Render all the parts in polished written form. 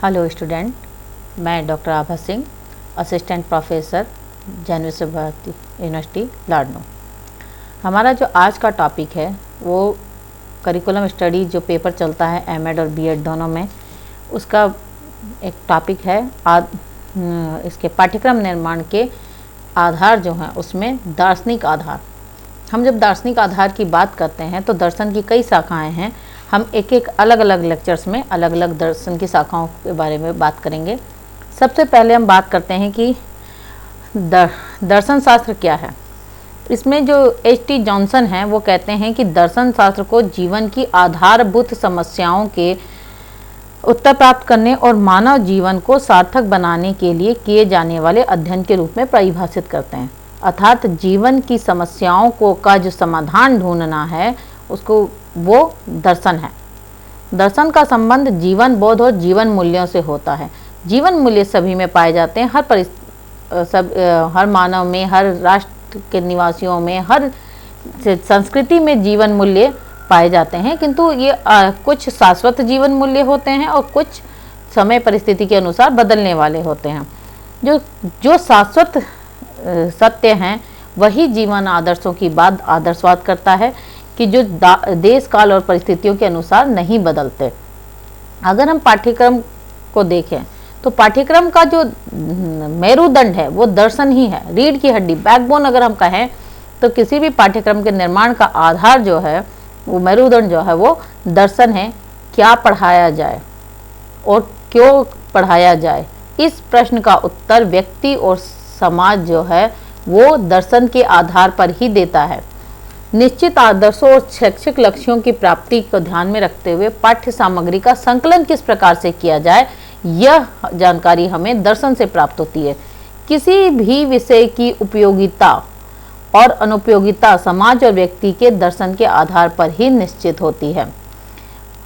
Hello student, मैं doctor Abha Singh, assistant professor Jain Vishva Bharati university Ladnun. हमारा जो आज का टॉपिक है वो करिकुलम स्टडी जो पेपर चलता है एमएड और बीएड दोनों में, उसका एक टॉपिक है इसके पाठ्यक्रम निर्माण के आधार जो हैं उसमें दार्शनिक आधार। हम जब दार्शनिक आधार की बात करते हैं तो दर्शन की कई शाखाएं हैं। हम एक एक अलग अलग लेक्चर्स में अलग अलग दर्शन की शाखाओं के बारे में बात करेंगे। सबसे पहले हम बात करते हैं कि दर्शन शास्त्र क्या है। इसमें जो H.T. जॉनसन हैं वो कहते हैं कि दर्शन शास्त्र को जीवन की आधारभूत समस्याओं के उत्तर प्राप्त करने और मानव जीवन को सार्थक बनाने के लिए किए जाने वाले अध्ययन के रूप में परिभाषित करते हैं। अर्थात जीवन की समस्याओं को का जो समाधान ढूंढना है उसको वो दर्शन है। दर्शन का संबंध जीवन बोध और जीवन मूल्यों से होता है। जीवन मूल्य सभी में पाए जाते हैं, हर मानव में, हर राष्ट्र के निवासियों में, हर संस्कृति में जीवन मूल्य पाए जाते हैं, किंतु ये कुछ शाश्वत जीवन मूल्य होते हैं और कुछ समय परिस्थिति के अनुसार बदलने वाले होते हैं। जो शाश्वत सत्य हैं वही जीवन आदर्शों की बात आदर्शवाद करता है कि जो देश काल और परिस्थितियों के अनुसार नहीं बदलते। अगर हम पाठ्यक्रम को देखें तो पाठ्यक्रम का जो मेरुदंड है वो दर्शन ही है, रीढ़ की हड्डी, बैकबोन अगर हम कहें तो किसी भी पाठ्यक्रम के निर्माण का आधार जो है वो मेरुदंड जो है वो दर्शन है। क्या पढ़ाया जाए और क्यों पढ़ाया जाए, इस प्रश्न का उत्तर व्यक्ति और समाज जो है वो दर्शन के आधार पर ही देता है। निश्चित आदर्शों और शैक्षिक लक्ष्यों की प्राप्ति को ध्यान में रखते हुए पाठ्य सामग्री का संकलन किस प्रकार से किया जाए, यह जानकारी हमें दर्शन से प्राप्त होती है। किसी भी विषय की उपयोगिता और अनुपयोगिता समाज और व्यक्ति के दर्शन के आधार पर ही निश्चित होती है।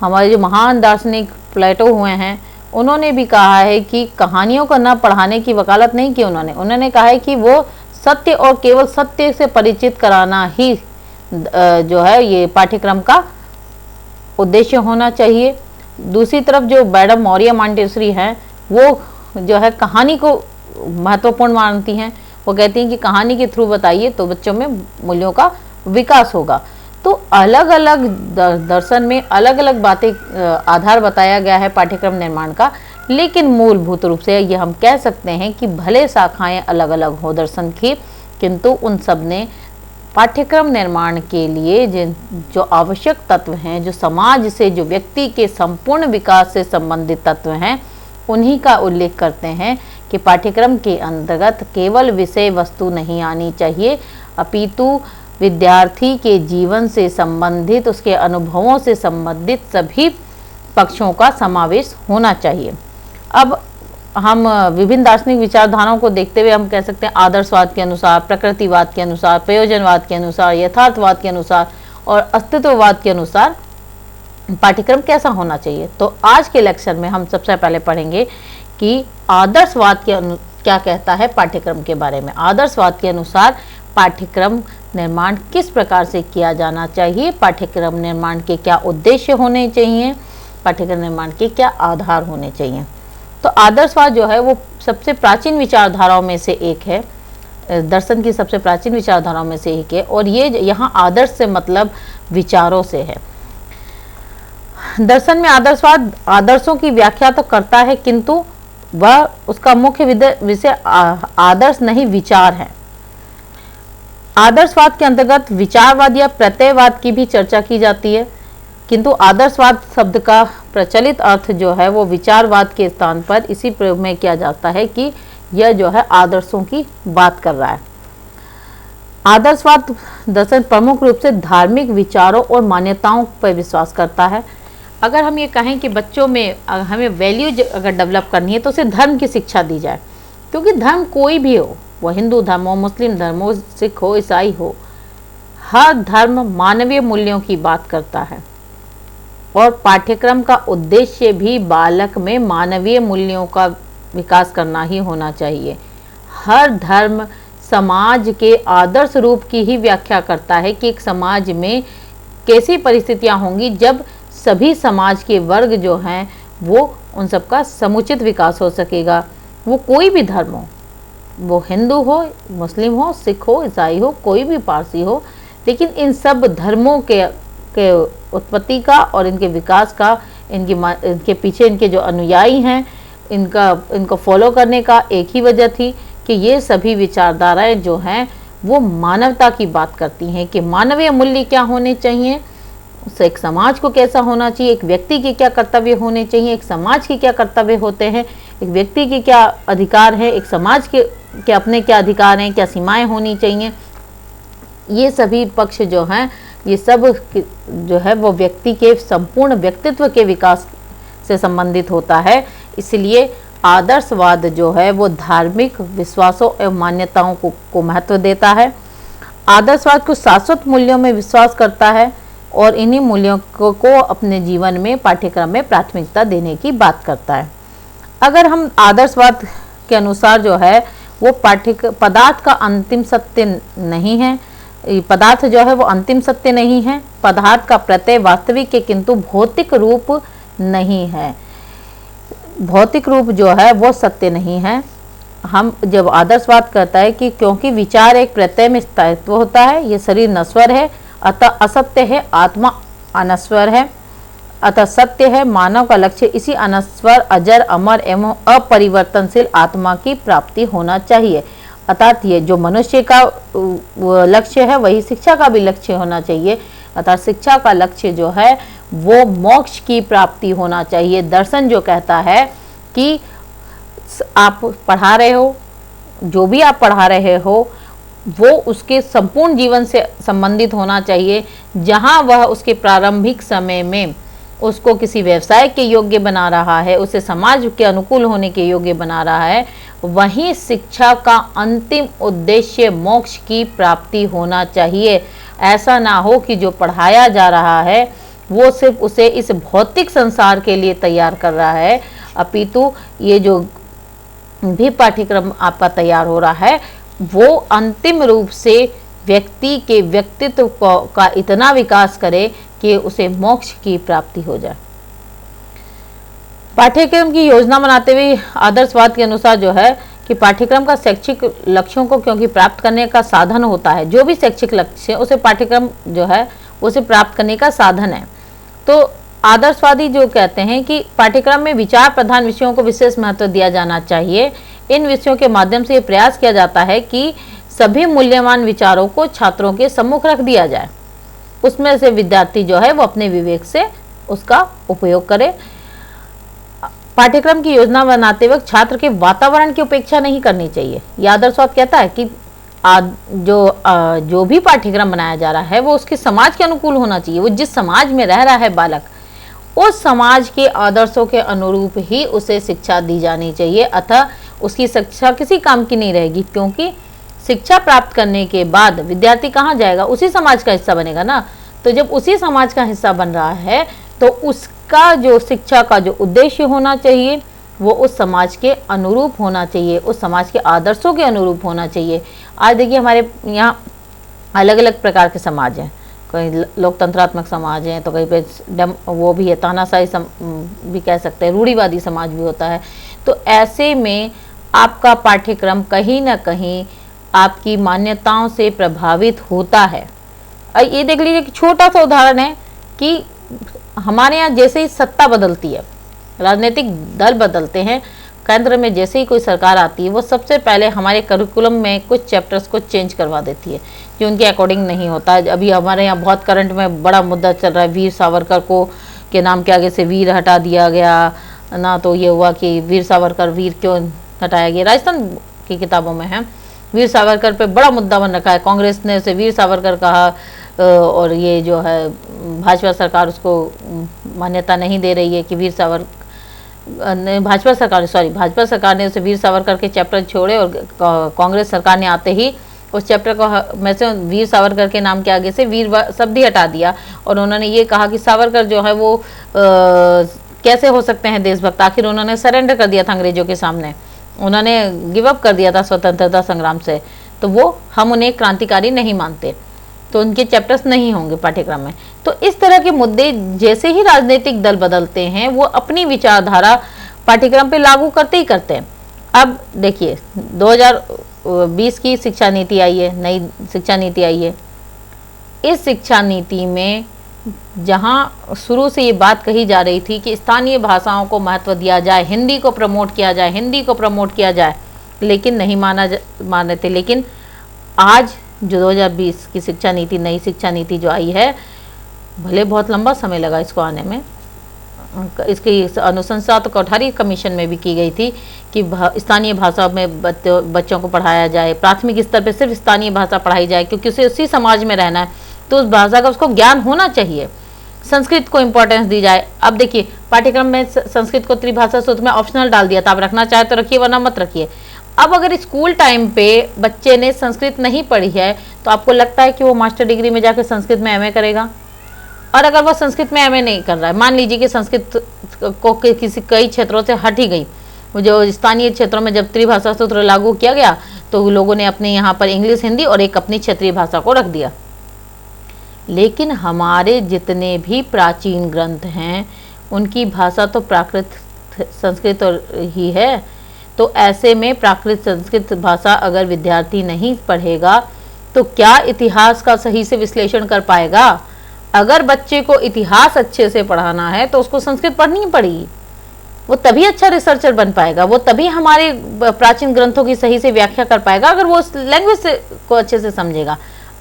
हमारे जो महान दार्शनिक प्लेटो हुए हैं उन्होंने भी कहा है कि कहानियों को न पढ़ाने की वकालत नहीं की। उन्होंने कहा है कि वो सत्य और केवल सत्य से परिचित कराना ही जो है ये पाठ्यक्रम का उद्देश्य होना चाहिए। दूसरी तरफ जो मैडम मौर्य मॉन्टेसरी हैं वो जो है कहानी को महत्वपूर्ण मानती हैं। वो कहती हैं कि कहानी के थ्रू बताइए तो बच्चों में मूल्यों का विकास होगा। तो अलग अलग दर्शन में अलग अलग बातें आधार बताया गया है पाठ्यक्रम निर्माण का, लेकिन मूलभूत रूप से ये हम कह सकते हैं कि भले शाखाएं अलग अलग हो दर्शन की, किंतु उन सब ने पाठ्यक्रम निर्माण के लिए जो आवश्यक तत्व हैं, जो समाज से, जो व्यक्ति के संपूर्ण विकास से संबंधित तत्व हैं, उन्हीं का उल्लेख करते हैं कि पाठ्यक्रम के अंतर्गत केवल विषय वस्तु नहीं आनी चाहिए, अपितु विद्यार्थी के जीवन से संबंधित, उसके अनुभवों से संबंधित सभी पक्षों का समावेश होना चाहिए। अब हम विभिन्न दार्शनिक विचारधाराओं को देखते हुए हम कह सकते हैं आदर्शवाद के अनुसार, प्रकृतिवाद के अनुसार, प्रयोजनवाद के अनुसार, यथार्थवाद के अनुसार और अस्तित्ववाद के अनुसार पाठ्यक्रम कैसा होना चाहिए। तो आज के लेक्चर में हम सबसे पहले पढ़ेंगे कि आदर्शवाद के क्या कहता है पाठ्यक्रम के बारे में। आदर्शवाद के अनुसार पाठ्यक्रम निर्माण किस प्रकार से किया जाना चाहिए, पाठ्यक्रम निर्माण के क्या उद्देश्य होने चाहिए, पाठ्यक्रम निर्माण के क्या आधार होने चाहिए। तो आदर्शवाद जो है वो सबसे प्राचीन विचारधाराओं में से एक है, दर्शन की सबसे प्राचीन विचारधाराओं में से एक है, और ये यहाँ आदर्श से मतलब विचारों से है। दर्शन में आदर्शवाद आदर्शों की व्याख्या तो करता है, किंतु वह उसका मुख्य विषय आदर्श नहीं विचार है। आदर्शवाद के अंतर्गत विचारवाद या प्रत्ययवाद की भी चर्चा की जाती है, किंतु आदर्शवाद शब्द का प्रचलित अर्थ जो है वो विचारवाद के स्थान पर इसी प्रयोग में किया जाता है कि यह जो है आदर्शों की बात कर रहा है। आदर्शवाद दर्शन प्रमुख रूप से धार्मिक विचारों और मान्यताओं पर विश्वास करता है। अगर हम ये कहें कि बच्चों में हमें वैल्यूज अगर डेवलप करनी है तो उसे धर्म की शिक्षा दी जाए, क्योंकि धर्म कोई भी हो, वो हिंदू धर्म हो, मुस्लिम धर्म हो, सिख हो, ईसाई हो, हर धर्म मानवीय मूल्यों की बात करता है और पाठ्यक्रम का उद्देश्य भी बालक में मानवीय मूल्यों का विकास करना ही होना चाहिए। हर धर्म समाज के आदर्श रूप की ही व्याख्या करता है कि एक समाज में कैसी परिस्थितियां होंगी जब सभी समाज के वर्ग जो हैं वो उन सबका समुचित विकास हो सकेगा। वो कोई भी धर्म हो, वो हिंदू हो, मुस्लिम हो, सिख हो, ईसाई हो, कोई भी पारसी हो, लेकिन इन सब धर्मों के उत्पत्ति का और इनके विकास का, इनके पीछे इनके जो अनुयायी हैं, इनको फॉलो करने का एक ही वजह थी कि ये सभी विचारधाराएं जो हैं वो मानवता की बात करती हैं कि मानवीय मूल्य क्या होने चाहिए, एक समाज को कैसा होना चाहिए, एक व्यक्ति के क्या कर्तव्य होने चाहिए, एक समाज के क्या कर्तव्य होते हैं, एक व्यक्ति के क्या अधिकार है, एक समाज के अपने क्या अधिकार हैं, क्या सीमाएं होनी चाहिए। ये सभी पक्ष जो हैं, ये सब जो है वो व्यक्ति के संपूर्ण व्यक्तित्व के विकास से संबंधित होता है। इसलिए आदर्शवाद जो है वो धार्मिक विश्वासों एवं मान्यताओं को महत्व देता है। आदर्शवाद कुछ शाश्वत मूल्यों में विश्वास करता है और इन्हीं मूल्यों को अपने जीवन में पाठ्यक्रम में प्राथमिकता देने की बात करता है। अगर हम आदर्शवाद के अनुसार जो है वो पदार्थ का अंतिम सत्य नहीं है, पदार्थ जो है वो अंतिम सत्य नहीं है, पदार्थ का प्रत्यय वास्तविक है किंतु भौतिक रूप नहीं है, भौतिक रूप जो है वो सत्य नहीं है। हम जब आदर्शवाद कहता है कि क्योंकि विचार एक प्रत्यय में स्थायित्व होता है, ये शरीर नश्वर है अतः असत्य है, आत्मा अनश्वर है अतः सत्य है, मानव का लक्ष्य इसी अनश्वर अजर अमर एवं अपरिवर्तनशील आत्मा की प्राप्ति होना चाहिए। अर्थात ये जो मनुष्य का लक्ष्य है वही शिक्षा का भी लक्ष्य होना चाहिए। अर्थात शिक्षा का लक्ष्य जो है वो मोक्ष की प्राप्ति होना चाहिए। दर्शन जो कहता है कि आप पढ़ा रहे हो, जो भी आप पढ़ा रहे हो वो उसके संपूर्ण जीवन से संबंधित होना चाहिए। जहाँ वह उसके प्रारंभिक समय में उसको किसी व्यवसाय के योग्य बना रहा है, उसे समाज के अनुकूल होने के योग्य बना रहा है, वहीं शिक्षा का अंतिम उद्देश्य मोक्ष की प्राप्ति होना चाहिए। ऐसा ना हो कि जो पढ़ाया जा रहा है वो सिर्फ उसे इस भौतिक संसार के लिए तैयार कर रहा है, अपितु ये जो भी पाठ्यक्रम आपका तैयार हो रहा है वो अंतिम रूप से व्यक्ति के व्यक्तित्व का इतना विकास करे कि उसे मोक्ष की प्राप्ति हो जाए। पाठ्यक्रम की योजना बनाते हुए आदर्शवाद के अनुसार जो है कि पाठ्यक्रम का शैक्षिक लक्ष्यों को क्योंकि प्राप्त करने का साधन होता है, जो भी शैक्षिक लक्ष्य है उसे पाठ्यक्रम जो है उसे प्राप्त करने का साधन है। तो आदर्शवादी जो कहते हैं कि पाठ्यक्रम में विचार प्रधान विषयों को विशेष महत्व दिया जाना चाहिए। इन विषयों के माध्यम से ये प्रयास किया जाता है कि सभी मूल्यवान विचारों को छात्रों के सम्मुख रख दिया जाए, उसमें से विद्यार्थी जो है वो अपने विवेक से उसका उपयोग करे। पाठ्यक्रम की योजना बनाते वक्त छात्र के वातावरण की उपेक्षा नहीं करनी चाहिए। यह आदर्शवाद कहता है कि जो भी पाठ्यक्रम बनाया जा रहा है वो उसके समाज के अनुकूल होना चाहिए। वो जिस समाज में रह रहा है बालक, उस समाज के आदर्शों के अनुरूप ही उसे शिक्षा दी जानी चाहिए। अतः उसकी शिक्षा किसी काम की नहीं रहेगी, क्योंकि शिक्षा प्राप्त करने के बाद विद्यार्थी कहाँ जाएगा, उसी समाज का हिस्सा बनेगा ना। तो जब उसी समाज का हिस्सा बन रहा है तो उसका जो शिक्षा का जो उद्देश्य होना चाहिए वो उस समाज के अनुरूप होना चाहिए, उस समाज के आदर्शों के अनुरूप होना चाहिए। आज देखिए हमारे यहाँ अलग अलग प्रकार के समाज हैं, कहीं लोकतंत्रात्मक समाज हैं, तो कहीं पे वो भी है, तानाशाही भी कह सकते हैं, रूढ़िवादी समाज भी होता है। तो ऐसे में आपका पाठ्यक्रम कहीं ना कहीं आपकी मान्यताओं से प्रभावित होता है। ये देख लीजिए कि छोटा सा उदाहरण है कि हमारे यहाँ जैसे ही सत्ता बदलती है, राजनीतिक दल बदलते हैं, केंद्र में जैसे ही कोई सरकार आती है वो सबसे पहले हमारे करिकुलम में कुछ चैप्टर्स को चेंज करवा देती है जो उनके अकॉर्डिंग नहीं होता है। अभी हमारे यहाँ बहुत करंट में बड़ा मुद्दा चल रहा है, वीर सावरकर को के नाम के आगे से वीर हटा दिया गया ना, तो ये हुआ कि वीर सावरकर वीर क्यों हटाया गया, राजस्थान की किताबों में है। वीर सावरकर पे बड़ा मुद्दा बन रखा है, कांग्रेस ने उसे वीर सावरकर कहा और ये जो है भाजपा सरकार उसको मान्यता नहीं दे रही है कि वीर सावरकर भाजपा सरकार ने उसे वीर सावरकर के चैप्टर छोड़े और कांग्रेस सरकार ने आते ही उस चैप्टर को में से वीर सावरकर के नाम के आगे से वीर शब्द ही हटा दिया और उन्होंने ये कहा कि सावरकर जो है वो कैसे हो सकते हैं देशभक्त। आखिर उन्होंने सरेंडर कर दिया था अंग्रेजों के सामने, उन्होंने गिव अप कर दिया था स्वतंत्रता संग्राम से, तो वो हम उन्हें क्रांतिकारी नहीं मानते, तो उनके चैप्टर्स नहीं होंगे पाठ्यक्रम में। तो इस तरह के मुद्दे जैसे ही राजनीतिक दल बदलते हैं वो अपनी विचारधारा पाठ्यक्रम पे लागू करते ही करते हैं। अब देखिए 2020 की शिक्षा नीति आई है, नई शिक्षा नीति आई है। इस शिक्षा नीति में जहां शुरू से ये बात कही जा रही थी कि स्थानीय भाषाओं को महत्व दिया जाए, हिंदी को प्रमोट किया जाए, हिंदी को प्रमोट किया जाए, लेकिन नहीं माने थे। लेकिन आज जो 2020 की शिक्षा नीति, नई शिक्षा नीति जो आई है, भले बहुत लंबा समय लगा इसको आने में, इसकी अनुशंसा तो कोठारी कमीशन में भी की गई थी कि स्थानीय भाषा में बच्चों को पढ़ाया जाए, प्राथमिक स्तर पे सिर्फ स्थानीय भाषा पढ़ाई जाए, क्योंकि उसे उसी समाज में रहना है तो उस भाषा का उसको ज्ञान होना चाहिए। संस्कृत को इम्पोर्टेंस दी जाए। अब देखिए पाठ्यक्रम में संस्कृत को त्रिभाषा सूत्र में ऑप्शनल डाल दिया था, आप रखना चाहे तो रखिए वरना मत रखिए। अब अगर स्कूल टाइम पे बच्चे ने संस्कृत नहीं पढ़ी है तो आपको लगता है कि वो मास्टर डिग्री में जाकर संस्कृत में एमए करेगा? और अगर वो संस्कृत में एमए नहीं कर रहा है, मान लीजिए कि संस्कृत को किसी कई क्षेत्रों से हट ही गई, जो स्थानीय क्षेत्रों में जब त्रिभाषा सूत्र लागू किया गया तो लोगों ने अपने यहाँ पर इंग्लिश, हिंदी और एक अपनी क्षेत्रीय भाषा को रख दिया। लेकिन हमारे जितने भी प्राचीन ग्रंथ हैं उनकी भाषा तो प्राकृत संस्कृत ही है। तो ऐसे में प्राकृत संस्कृत भाषा अगर विद्यार्थी नहीं पढ़ेगा तो क्या इतिहास का सही से विश्लेषण कर पाएगा? अगर बच्चे को इतिहास अच्छे से पढ़ाना है तो उसको संस्कृत पढ़नी पड़ेगी, वो तभी अच्छा रिसर्चर बन पाएगा, वो तभी हमारे प्राचीन ग्रंथों की सही से व्याख्या कर पाएगा, अगर वो उस लैंग्वेज को अच्छे से समझेगा।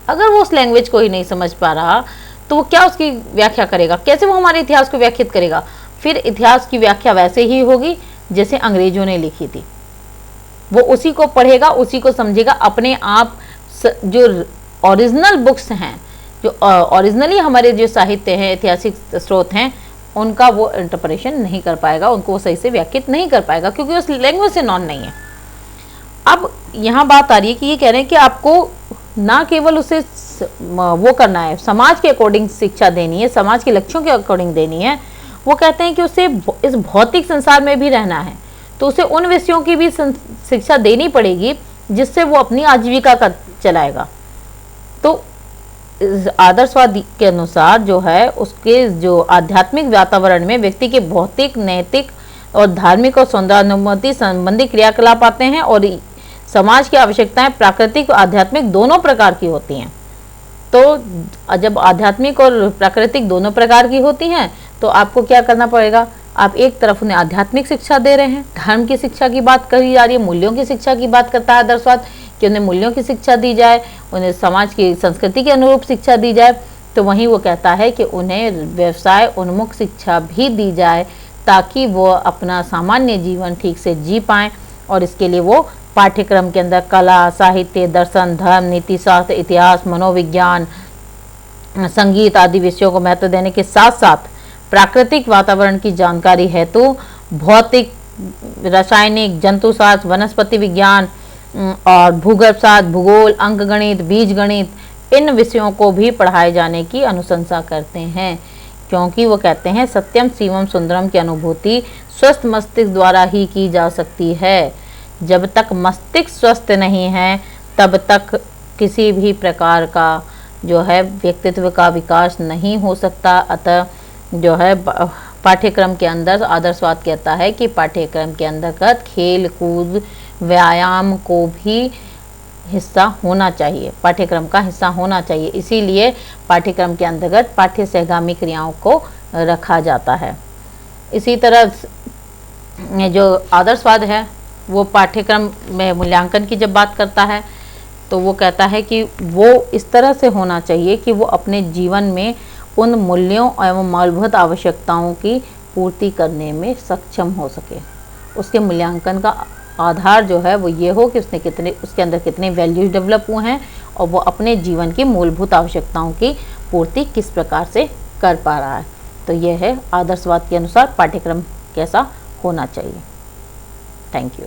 अगर वो उस लैंग्वेज को ही नहीं समझ पा रहा तो वो क्या उसकी व्याख्या करेगा? कैसे वो हमारे इतिहास को व्याख्यात करेगा? फिर इतिहास की व्याख्या वैसे ही होगी जैसे अंग्रेजों ने लिखी थी, वो उसी को पढ़ेगा, उसी को समझेगा। अपने आप जो ओरिजिनल बुक्स हैं, जो ओरिजिनली हमारे जो साहित्य हैं, ऐतिहासिक स्रोत हैं, उनका वो इंटरप्रिटेशन नहीं कर पाएगा, उनको वो सही से व्याख्यात नहीं कर पाएगा, क्योंकि उस लैंग्वेज से नॉन नहीं है। अब यहाँ बात आ रही है कि ये कह रहे हैं कि आपको ना केवल उसे वो करना है, समाज के अकॉर्डिंग शिक्षा देनी है, समाज के लक्ष्यों के अकॉर्डिंग देनी है। वो कहते हैं कि उसे इस भौतिक संसार में भी रहना है तो उसे उन विषयों की भी शिक्षा देनी पड़ेगी जिससे वो अपनी आजीविका का चलाएगा। तो आदर्शवाद के अनुसार जो है उसके जो आध्यात्मिक वातावरण में व्यक्ति के भौतिक, नैतिक और धार्मिक और सौंदर्यानुमति संबंधी क्रियाकलाप आते हैं और समाज की आवश्यकताएं प्राकृतिक और आध्यात्मिक दोनों प्रकार की होती हैं। तो जब आध्यात्मिक और प्राकृतिक दोनों प्रकार की होती हैं तो आपको क्या करना पड़ेगा? आप एक तरफ उन्हें आध्यात्मिक शिक्षा दे रहे हैं, धर्म की शिक्षा की बात करी जा रही है, मूल्यों की शिक्षा की बात करता है आदर्शवाद कि उन्हें मूल्यों की शिक्षा दी जाए, उन्हें समाज की संस्कृति के अनुरूप शिक्षा दी जाए। तो वहीं वो कहता है कि उन्हें व्यवसाय उन्मुख शिक्षा भी दी जाए ताकि वो अपना सामान्य जीवन ठीक से जी पाएं। और इसके लिए वो पाठ्यक्रम के अंदर कला, साहित्य, दर्शन, धर्म, नीति शास्त्र, इतिहास, मनोविज्ञान, संगीत आदि विषयों को महत्व देने के साथ साथ प्राकृतिक वातावरण की जानकारी हेतु भौतिक, रासायनिक, जंतुशास्त्र, वनस्पति विज्ञान और भूगर्भशास्त्र, भूगोल, अंकगणित, बीजगणित, इन विषयों को भी पढ़ाए जाने की अनुशंसा करते हैं, क्योंकि वो कहते हैं सत्यम शिवम सुंदरम की अनुभूति स्वस्थ मस्तिष्क द्वारा ही की जा सकती है। जब तक मस्तिष्क स्वस्थ नहीं है तब तक किसी भी प्रकार का जो है व्यक्तित्व का विकास नहीं हो सकता। अतः जो है पाठ्यक्रम के अंदर आदर्शवाद कहता है कि पाठ्यक्रम के अंतर्गत खेल कूद, व्यायाम को भी हिस्सा होना चाहिए, पाठ्यक्रम का हिस्सा होना चाहिए। इसीलिए पाठ्यक्रम के अंतर्गत पाठ्य सहगामी क्रियाओं को रखा जाता है। इसी तरह जो आदर्शवाद है वो पाठ्यक्रम में मूल्यांकन की जब बात करता है तो वो कहता है कि वो इस तरह से होना चाहिए कि वो अपने जीवन में उन मूल्यों एवं मूलभूत आवश्यकताओं की पूर्ति करने में सक्षम हो सके। उसके मूल्यांकन का आधार जो है वो ये हो कि उसके अंदर कितने वैल्यूज डेवलप हुए हैं और वो अपने जीवन की मूलभूत आवश्यकताओं की पूर्ति किस प्रकार से कर पा रहा है। तो यह है आदर्शवाद के अनुसार पाठ्यक्रम कैसा होना चाहिए। Thank you.